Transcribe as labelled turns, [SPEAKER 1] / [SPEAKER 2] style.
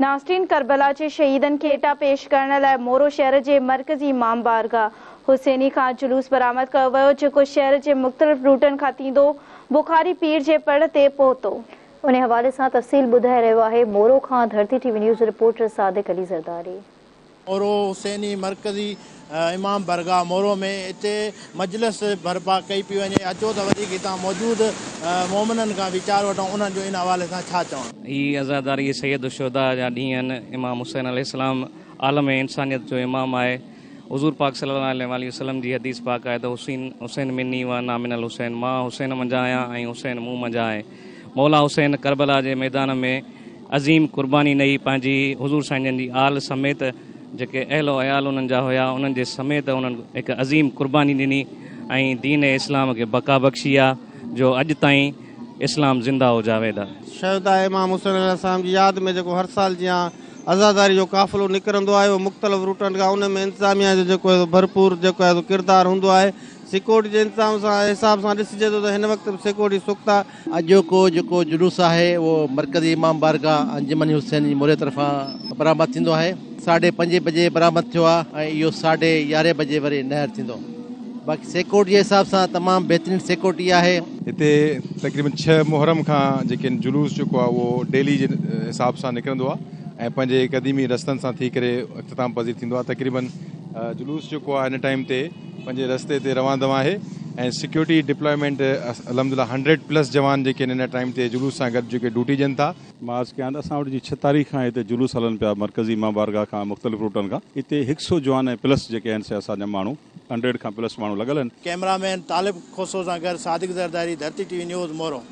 [SPEAKER 1] नास्रीन करबला के शहीदन के एटा पेश करण लाइ मोरो शहर के मरकजी इमाम बारगाह हुसैनी खां जुलूस बरामद कयो वियो, जेको शहर के मुख़्तलिफ़ रूटन खां थींदो बुखारी पीर के पड़ ते पहुतो। उन हवाले से तफ़सील ॿुधाए रहियो आहे मोरो खां धरती टीवी न्यूज़ रिपोर्टर सादिक अली ज़रदारी।
[SPEAKER 2] मोरो हुसैनी मरकज़ी इमाम बरगाह मोरो में इतने मजलिस बर्पा कई पी वञे। अचो तो वधीक हितां मौजूद मोमिनन का विचार वठूं उन्हनि जो इन हवाले से छा चवणु।
[SPEAKER 3] ही आज़ादारी सैयद शुहदा जा ॾींहं आहिनि। इमाम हुसैन अलैहिस्सलाम आलम इंसानियत जो इमाम आहे। हुज़ूर पाक सल्लल्लाहु अलैहि वसल्लम जी हदीस पाक आहे त हुसैन मिन्नी व ना मिनल हुसैन, मां हुसैन मंझा आहियां ऐं हुसैन मूं मंझा आहे। मौला हुसैन करबला जे मैदान में अज़ीम कुर्बानी ॾेई पंहिंजी हुज़ूर साईं जी आल समेत जेके अहलो अयाल उन्हनि जा हुया उन्हनि जे समेत उन्हनि हिकु अज़ीम कुर्बानी ॾिनी ऐं दीन इस्लाम खे बका बख़्शी आहे जो अॼु ताईं इस्लाम ज़िंदा हो जावेद आहे।
[SPEAKER 4] शहीदा इमाम हुसैन अलैहिस्सलाम जी यादि में जेको हर साल जीअं आज़ादारी जो काफ़िलो निकिरंदो आहे, उहो मुख़्तलिफ़ रूटनि खां उन में इंतिज़ामिया जो जेको भरपूर जेको आहे किरदारु हूंदो आहे। सिक्योरिटी जे इंतज़ाम सां हिसाब सां ॾिसिजे थो त हिन वक़्तु सिक्योरिटी सुख्ता।
[SPEAKER 5] अॼोको जेको जुलूस आहे उहो मरकज़ी इमाम बारगाह अंजुमन हुसैन जी मोरे तरफ़ां बरामद थींदो आहे। 5:30 बजे बरामद थियो आहे ऐं इहो 11:30 बजे वरी नहर थींदो। बाक़ी सिक्योरिटी जे हिसाब सां तमामु बहितरीनु सिक्योरिटी आहे।
[SPEAKER 6] हिते तक़रीबन 6 मुहर्रम खां जेके जुलूस जेको आहे उहो डेली जे हिसाब सां निकिरंदो आहे ऐं पंहिंजे क़दीमी रस्तनि सां थी करे इख़्तिताम पज़ीर थींदो आहे। तक़रीबन जुलूस जेको आहे हिन टाइम ते पंहिंजे रस्ते ते रवां दवा आहे ऐं सिक्योरिटी डिप्लॉयमेंट अलहमदिल्ला 100+ जवान जेके हिन टाइम ते जुलूस सां गॾु जेके ड्यूटी ॾियनि था।
[SPEAKER 7] मां अर्ज़ु कयां त असां वटि जी 6 तारीख़ खां हिते जुलूस हलनि पिया मरकज़ी इमाम बारगाह खां मुख़्तलिफ़ रूटनि खां। हिते 100 जवान ऐं प्लस जेके आहिनि से असांजा माण्हू 100 खां प्लस माण्हू लॻल आहिनि।
[SPEAKER 2] कैमरामैन तालिब खोसो सां गॾु सादिक ज़रदारी, धरती टीवी न्यूज़ मोरो।